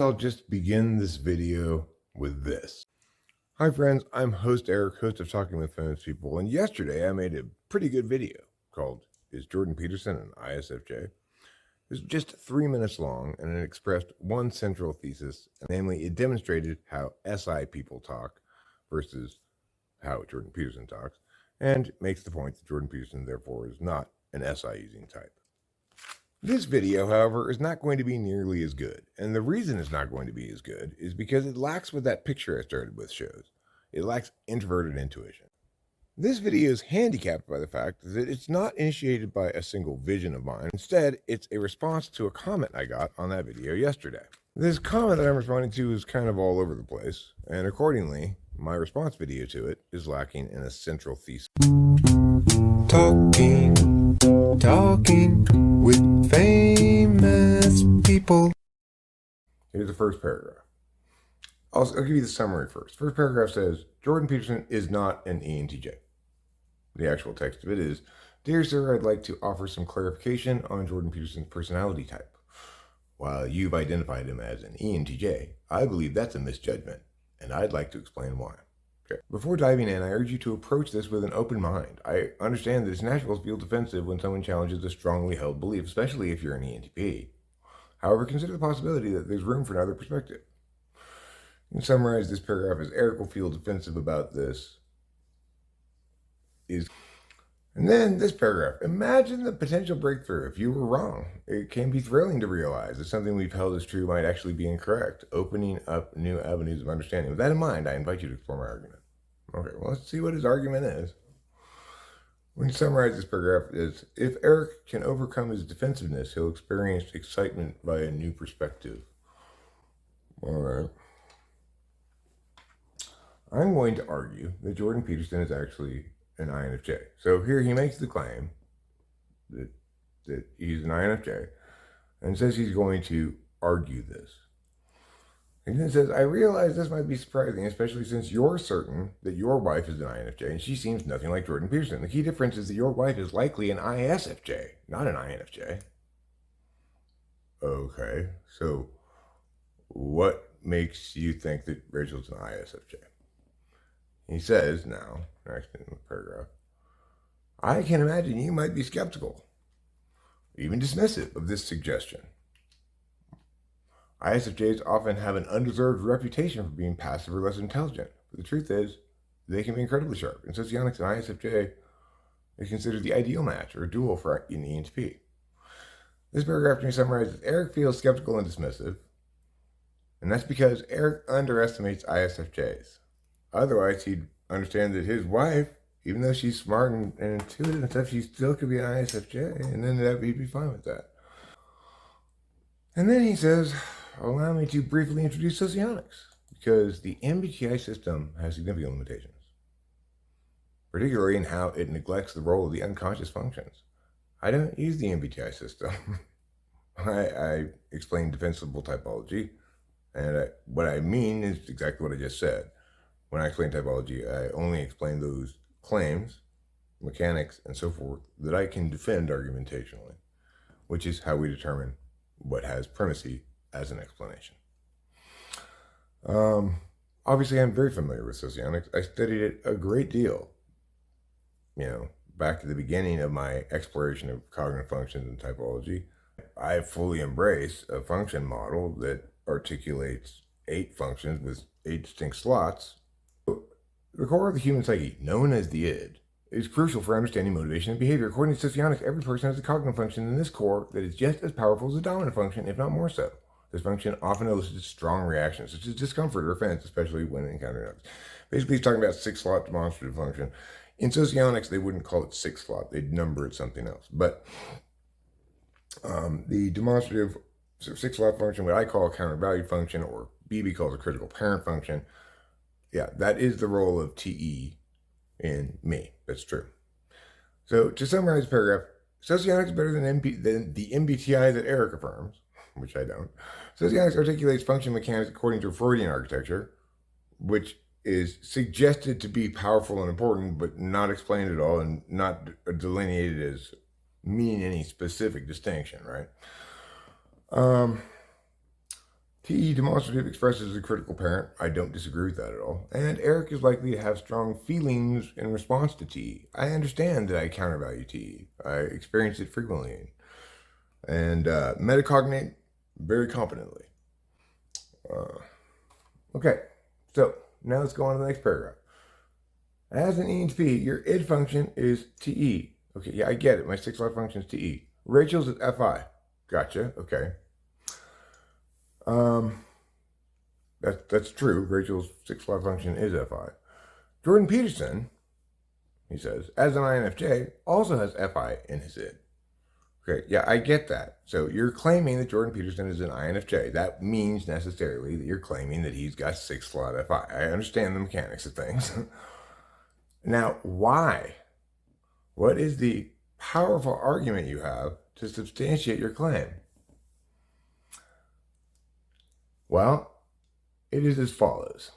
I'll just begin this video with this. Hi friends, I'm host Eric, host of Talking with Famous People, and yesterday I made a pretty good video called Is Jordan Peterson an ISFJ? It was just 3 minutes long, and it expressed one central thesis, namely it demonstrated how SI people talk versus how Jordan Peterson talks, and makes the point that Jordan Peterson therefore is not an SI using type. This video, however, is not going to be nearly as good, and the reason it's not going to be as good is because it lacks what that picture I started with shows. It lacks introverted intuition. This video is handicapped by the fact that it's not initiated by a single vision of mine. Instead, it's a response to a comment I got on that video yesterday. This comment that I'm responding to is kind of all over the place, and accordingly, my response video to it is lacking in a central thesis. Talking with famous people. Here's the first paragraph. I'll give you the summary first. First paragraph says, Jordan Peterson is not an ENTJ. The actual text of it is, Dear sir, I'd like to offer some clarification on Jordan Peterson's personality type. While you've identified him as an ENTJ, I believe that's a misjudgment, and I'd like to explain why. Okay. Before diving in, I urge you to approach this with an open mind. I understand that it's natural to feel defensive when someone challenges a strongly held belief, especially if you're an ENTP. However, consider the possibility that there's room for another perspective. You can summarize this paragraph as Eric will feel defensive about this. And then this paragraph, imagine the potential breakthrough if you were wrong. It can be thrilling to realize that something we've held as true might actually be incorrect, opening up new avenues of understanding. With that in mind, I invite you to explore my argument. Okay, well, let's see what his argument is. When you summarize this paragraph is, if Eric can overcome his defensiveness, he'll experience excitement by a new perspective. All right. I'm going to argue that Jordan Peterson is actually an INFJ. So here he makes the claim that he's an INFJ and says he's going to argue this. And then it says, I realize this might be surprising, especially since you're certain that your wife is an INFJ and she seems nothing like Jordan Peterson. The key difference is that your wife is likely an ISFJ, not an INFJ. Okay, so what makes you think that Rachel's an ISFJ? He says now, next in the paragraph, I can imagine you might be skeptical, even dismissive of this suggestion. ISFJs often have an undeserved reputation for being passive or less intelligent, but the truth is, they can be incredibly sharp. In Socionics, an ISFJ is considered the ideal match or dual for an ENTP. This paragraph can be summarized as Eric feels skeptical and dismissive, and that's because Eric underestimates ISFJs. Otherwise, he'd understand that his wife, even though she's smart and intuitive and stuff, she still could be an ISFJ, and then he'd be fine with that. And then he says, allow me to briefly introduce Socionics, because the MBTI system has significant limitations, particularly in how it neglects the role of the unconscious functions. I don't use the MBTI system. I explain defensible typology, and what I mean is exactly what I just said. When I explain typology, I only explain those claims, mechanics, and so forth that I can defend argumentationally, which is how we determine what has primacy as an explanation. Obviously, I'm very familiar with Socionics. I studied it a great deal, back to the beginning of my exploration of cognitive functions and typology. I fully embrace a function model that articulates 8 functions with 8 distinct slots. The core of the human psyche, known as the id, is crucial for understanding motivation and behavior. According to Socionics, every person has a cognitive function in this core that is just as powerful as the dominant function, if not more so. This function often elicits strong reactions, such as discomfort or offense, especially when encountering others. Basically, he's talking about 6-slot demonstrative function. In Socionics, they wouldn't call it 6-slot. They'd number it something else. But the demonstrative 6-slot function, what I call a countervalued function, or BB calls a critical parent function, yeah, that is the role of TE in me. That's true. So to summarize the paragraph, Socionics is better than the MBTI that Eric affirms, which I don't. Socionics articulates function mechanics according to Freudian architecture, which is suggested to be powerful and important, but not explained at all and not delineated as meaning any specific distinction, right? T demonstrative expresses a critical parent. I don't disagree with that at all. And Eric is likely to have strong feelings in response to T. I understand that I countervalue T. I experience it frequently. And metacognate very competently. Okay, so now let's go on to the next paragraph. As an ENTP, your id function is TE. Okay, yeah, I get it. My 6 life function is TE. Rachel's is FI. Gotcha, okay. That's true. Rachel's 6 life function is FI. Jordan Peterson, he says, as an INFJ, also has FI in his id. Okay, yeah, I get that. So you're claiming that Jordan Peterson is an INFJ. That means necessarily that you're claiming that he's got 6 slot FI. I understand the mechanics of things. Now, why? What is the powerful argument you have to substantiate your claim? Well, it is as follows.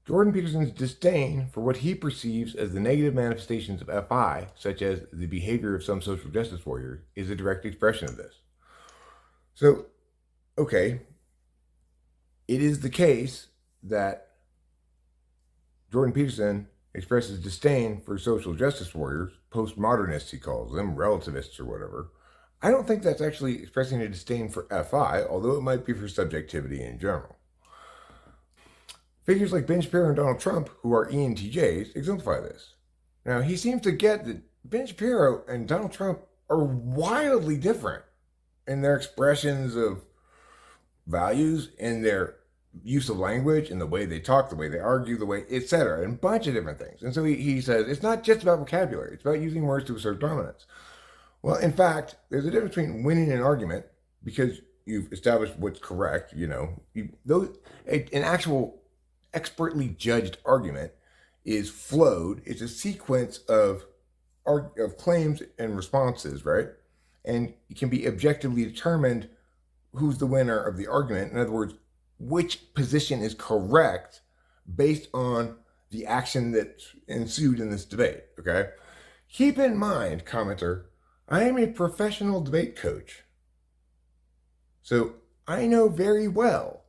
Jordan Peterson's disdain for what he perceives as the negative manifestations of FI, such as the behavior of some social justice warriors, is a direct expression of this. So, okay, it is the case that Jordan Peterson expresses disdain for social justice warriors, postmodernists he calls them, relativists or whatever. I don't think that's actually expressing a disdain for FI, although it might be for subjectivity in general. Figures like Ben Shapiro and Donald Trump, who are ENTJs, exemplify this. Now, he seems to get that Ben Shapiro and Donald Trump are wildly different in their expressions of values, in their use of language, in the way they talk, the way they argue, the way, etc., and a bunch of different things. And so he says, it's not just about vocabulary, it's about using words to assert dominance. Well, in fact, there's a difference between winning an argument, because you've established what's correct, an actual expertly judged argument is flowed. It's a sequence of claims and responses, right? And it can be objectively determined who's the winner of the argument. In other words, which position is correct based on the action that ensued in this debate, okay? Keep in mind, commenter, I am a professional debate coach. So I know very well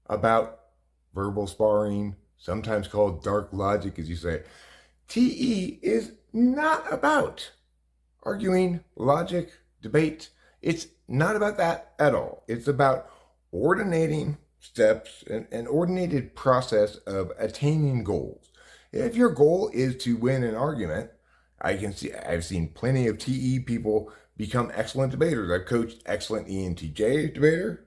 about verbal sparring, sometimes called dark logic, as you say. TE is not about arguing, logic, debate. It's not about that at all. It's about ordinating steps, an ordinated process of attaining goals. If your goal is to win an argument, I've seen plenty of TE people become excellent debaters. I've coached excellent ENTJ debater.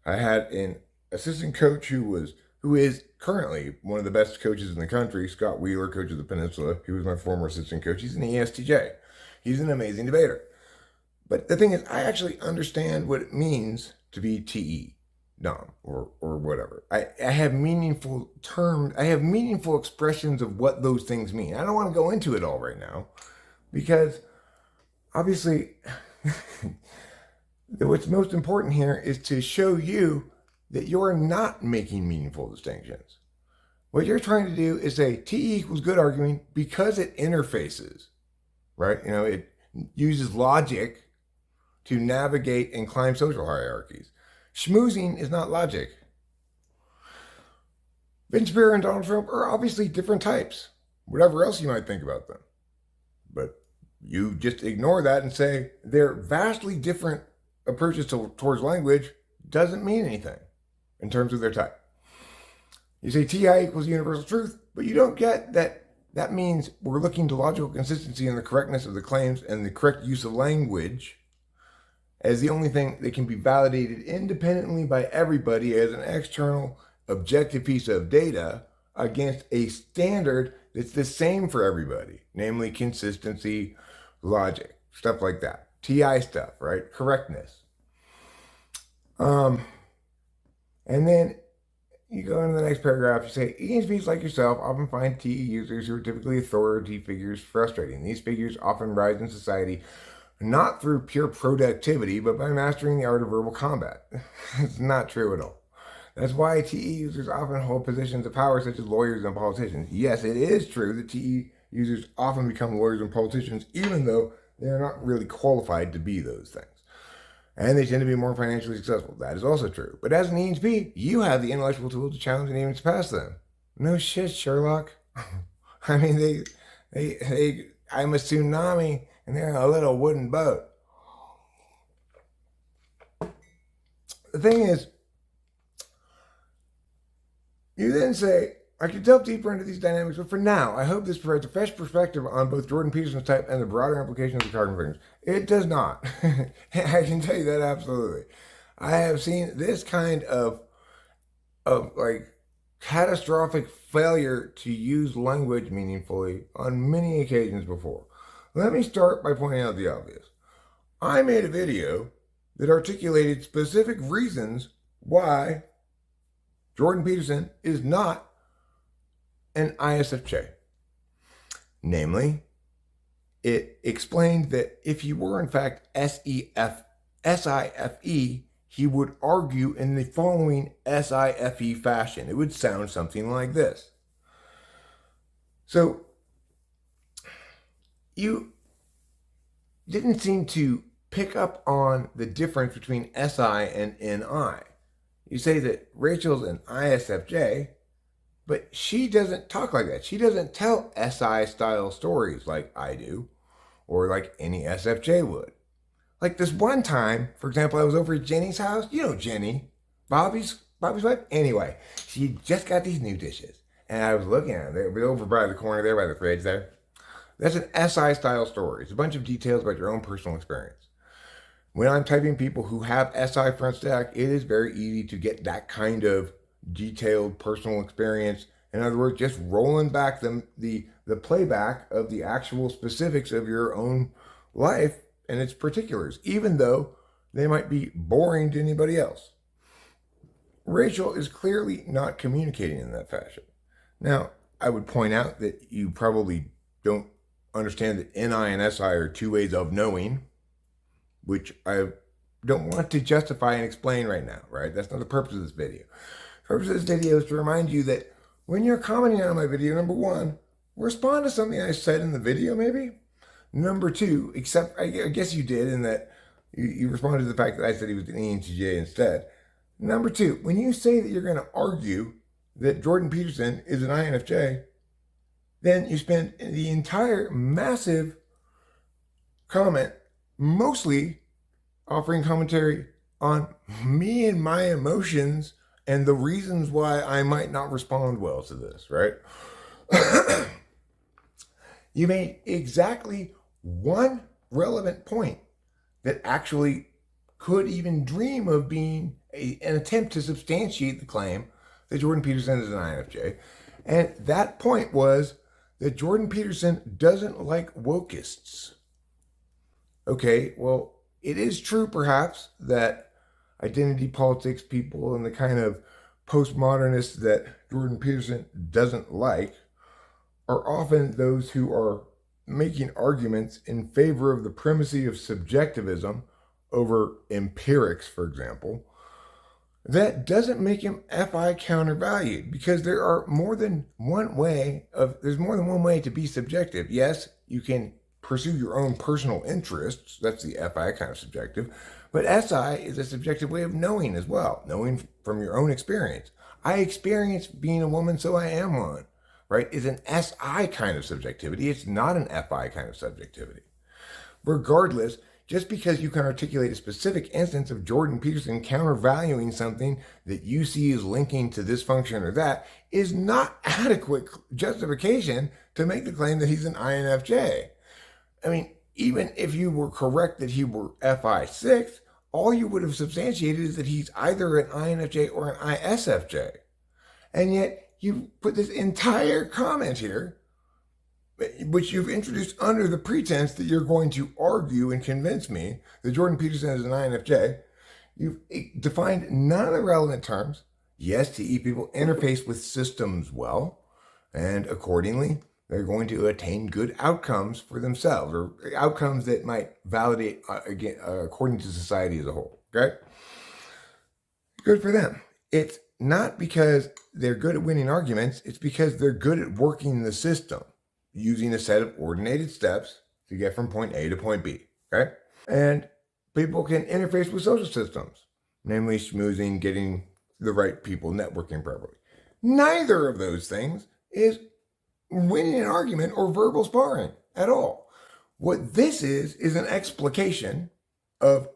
I had an assistant coach who is currently one of the best coaches in the country, Scott Wheeler, coach of the Peninsula. He was my former assistant coach. He's an ESTJ. He's an amazing debater. But the thing is, I actually understand what it means to be TE, Dom, or whatever. I have meaningful terms, I have meaningful expressions of what those things mean. I don't want to go into it all right now, because obviously what's most important here is to show you that you're not making meaningful distinctions. What you're trying to do is say TE equals good arguing because it interfaces, right? It uses logic to navigate and climb social hierarchies. Schmoozing is not logic. Ben Shapiro and Donald Trump are obviously different types, whatever else you might think about them. But you just ignore that and say their vastly different approaches towards language doesn't mean anything in terms of their type. You say TI equals universal truth, but you don't get that means we're looking to logical consistency and the correctness of the claims and the correct use of language as the only thing that can be validated independently by everybody as an external objective piece of data against a standard that's the same for everybody, namely consistency, logic, stuff like that. TI stuff, right? Correctness. And then you go into the next paragraph, you say, ENTPs like yourself often find TE users who are typically authority figures frustrating. These figures often rise in society not through pure productivity, but by mastering the art of verbal combat. It's not true at all. That's why TE users often hold positions of power such as lawyers and politicians. Yes, it is true that TE users often become lawyers and politicians, even though they're not really qualified to be those things. And they tend to be more financially successful. That is also true. But as an ENTP, you have the intellectual tool to challenge and even surpass them. No shit, Sherlock. I mean, I'm a tsunami and they're in a little wooden boat. The thing is, you then say, I could delve deeper into these dynamics, but for now, I hope this provides a fresh perspective on both Jordan Peterson's type and the broader implications of the cognitive figures. It does not. I can tell you that absolutely. I have seen this kind of like catastrophic failure to use language meaningfully on many occasions before. Let me start by pointing out the obvious. I made a video that articulated specific reasons why Jordan Peterson is not an ISFJ. Namely, it explained that if he were in fact SIFE, he would argue in the following SIFE fashion. It would sound something like this. So, you didn't seem to pick up on the difference between SI and NI. You say that Rachel's an ISFJ, but she doesn't talk like that. She doesn't tell SI-style stories like I do, or like any SFJ would. Like this one time, for example, I was over at Jenny's house. You know Jenny, Bobby's wife. Anyway, she just got these new dishes, and I was looking at them. They were over by the corner there, by the fridge there. That's an SI-style story. It's a bunch of details about your own personal experience. When I'm typing people who have SI front stack, it is very easy to get that kind of detailed personal experience. In other words, just rolling back the playback of the actual specifics of your own life and its particulars, even though they might be boring to anybody else. Rachel is clearly not communicating in that fashion. Now, I would point out that you probably don't understand that NI and SI are two ways of knowing, which I don't want to justify and explain right now, right? That's not the purpose of this video. The purpose of this video is to remind you that when you're commenting on my video, number one, respond to something I said in the video, maybe. Number two, except I guess you did in that you responded to the fact that I said he was an ENTJ instead. Number two, when you say that you're going to argue that Jordan Peterson is an INFJ, then you spend the entire massive comment mostly offering commentary on me and my emotions and the reasons why I might not respond well to this, right? You made exactly one relevant point that actually could even dream of being an attempt to substantiate the claim that Jordan Peterson is an INFJ. And that point was that Jordan Peterson doesn't like wokeists. Okay, well, it is true perhaps that identity politics people and the kind of postmodernists that Jordan Peterson doesn't like are often those who are making arguments in favor of the primacy of subjectivism over empirics, for example. That doesn't make him FI countervalued, because there's more than one way to be subjective. Yes, you can pursue your own personal interests. That's the FI kind of subjective. But SI is a subjective way of knowing as well, knowing from your own experience. I experienced being a woman, so I am one, right? It's an SI kind of subjectivity. It's not an FI kind of subjectivity. Regardless, just because you can articulate a specific instance of Jordan Peterson countervaluing something that you see as linking to this function or that is not adequate justification to make the claim that he's an INFJ. I mean, even if you were correct that he were FI6, all you would have substantiated is that he's either an INFJ or an ISFJ. And yet you put this entire comment here, which you've introduced under the pretense that you're going to argue and convince me that Jordan Peterson is an INFJ. You've defined none of the relevant terms. Yes, TE people interface with systems well, and accordingly, they're going to attain good outcomes for themselves, or outcomes that might validate according to society as a whole. Okay? Good for them. It's not because they're good at winning arguments, it's because they're good at working the system, using a set of ordinated steps to get from point A to point B. Okay? And people can interface with social systems, namely schmoozing, getting the right people, networking properly. Neither of those things is winning an argument or verbal sparring at all. What this is an explication of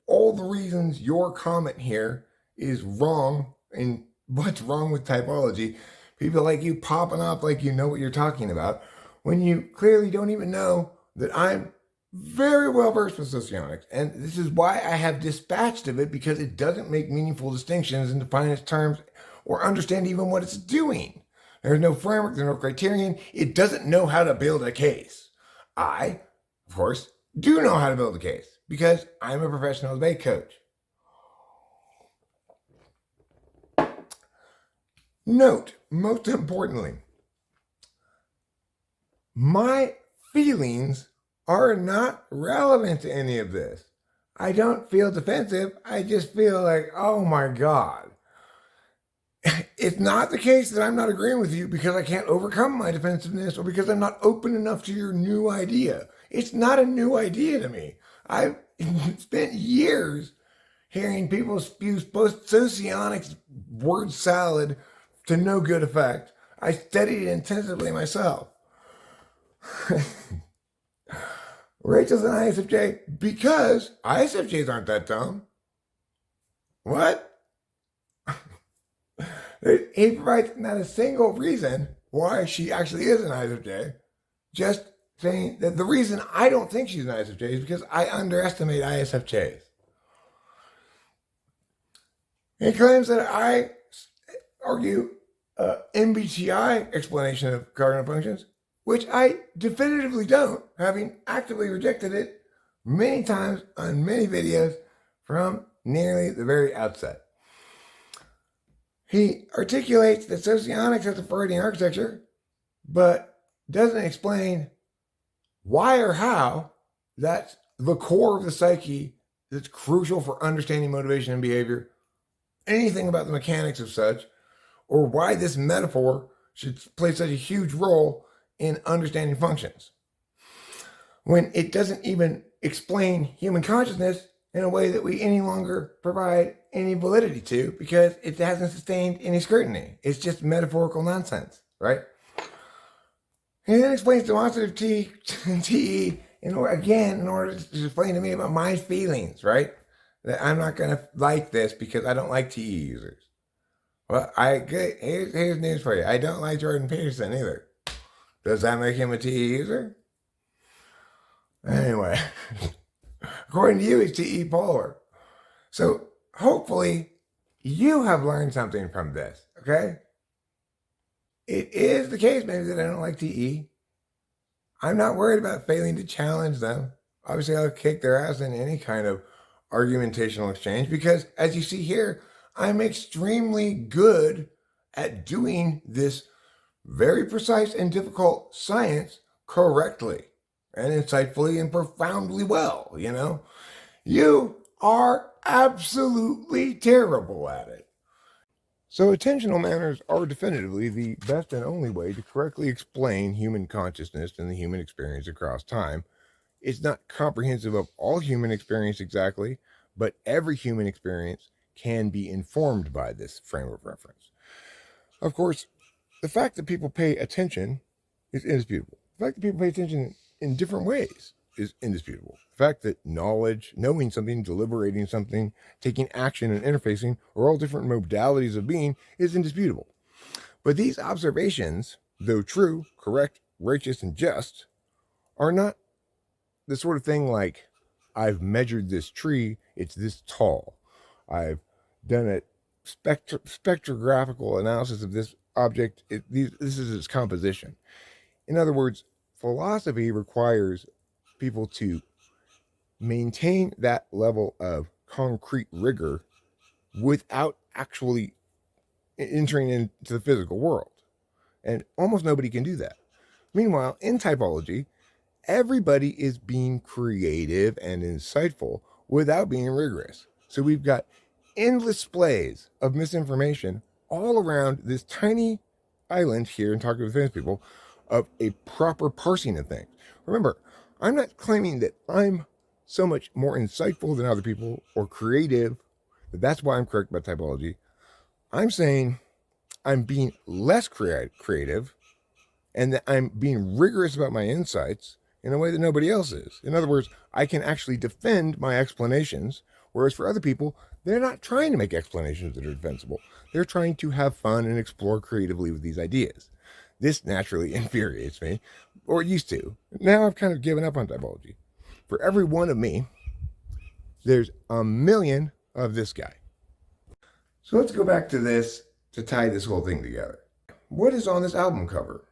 all the reasons your comment here is wrong and what's wrong with typology. People like you popping up like you know what you're talking about when you clearly don't even know that I'm very well versed with socionics. And this is why I have dispatched of it, because it doesn't make meaningful distinctions and define its terms or understand even what it's doing. There's no framework, there's no criterion. It doesn't know how to build a case. I, of course, do know how to build a case because I'm a professional debate coach. Note, most importantly, my feelings are not relevant to any of this. I don't feel defensive. I just feel like, oh my God. It's not the case that I'm not agreeing with you because I can't overcome my defensiveness or because I'm not open enough to your new idea. It's not a new idea to me. I've spent years hearing people spew Socionics word salad to no good effect. I studied it intensively myself. Rachel's an ISFJ because ISFJs aren't that dumb. What? He provides not a single reason why she actually is an ISFJ. Just saying that the reason I don't think she's an ISFJ is because I underestimate ISFJs. He claims that I argue MBTI explanation of cardinal functions, which I definitively don't, having actively rejected it many times on many videos from nearly the very outset. He articulates that socionics has a Freudian architecture, but doesn't explain why or how that's the core of the psyche that's crucial for understanding motivation and behavior, anything about the mechanics of such, or why this metaphor should play such a huge role in understanding functions, when it doesn't even explain human consciousness in a way that we any longer provide any validity to because it hasn't sustained any scrutiny. It's just metaphorical nonsense, right? He then explains demonstrative TE in order to explain to me about my feelings, right? That I'm not going to like this because I don't like TE users. Well, here's news for you. I don't like Jordan Peterson either. Does that make him a TE user? Anyway, according to you, he's TE polar. So hopefully you have learned something from this, okay? It is the case maybe that I don't like TE. I'm not worried about failing to challenge them. Obviously, I'll kick their ass in any kind of argumentational exchange because, as you see here, I'm extremely good at doing this very precise and difficult science correctly and insightfully and profoundly well, you know? You are absolutely terrible at it. So attentional manners are definitively the best and only way to correctly explain human consciousness and the human experience across time. It's not comprehensive of all human experience exactly, but every human experience can be informed by this frame of reference. Of course, the fact that people pay attention is indisputable. The fact that people pay attention in different ways is indisputable. The fact that knowledge, knowing something, deliberating something, taking action and interfacing are all different modalities of being is indisputable. But these observations, though true, correct, righteous, and just, are not the sort of thing like, I've measured this tree, it's this tall. I've done a spectrographical analysis of this object, this is its composition. In other words, philosophy requires people to maintain that level of concrete rigor without actually entering into the physical world. And almost nobody can do that. Meanwhile, in typology, everybody is being creative and insightful without being rigorous. So we've got endless displays of misinformation all around this tiny island here in Talking with Famous People of a proper parsing of things. Remember, I'm not claiming that I'm so much more insightful than other people or creative that that's why I'm correct about typology. I'm saying I'm being less creative and that I'm being rigorous about my insights in a way that nobody else is. In other words, I can actually defend my explanations, whereas for other people, they're not trying to make explanations that are defensible. They're trying to have fun and explore creatively with these ideas. This naturally infuriates me, or it used to. Now I've kind of given up on typology. For every one of me, there's a million of this guy. So let's go back to this to tie this whole thing together. What is on this album cover?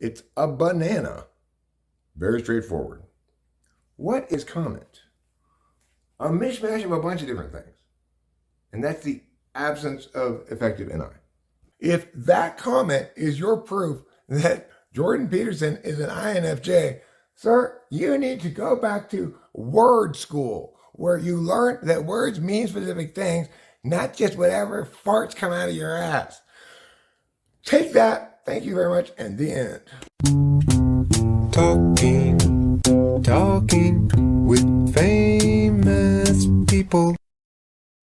It's a banana. Very straightforward. What is comment? A mishmash of a bunch of different things. And that's the absence of effective NI. If that comment is your proof that Jordan Peterson is an INFJ, sir, you need to go back to word school, where you learn that words mean specific things, not just whatever farts come out of your ass. Take that. Thank you very much. And the end. Talking with famous people.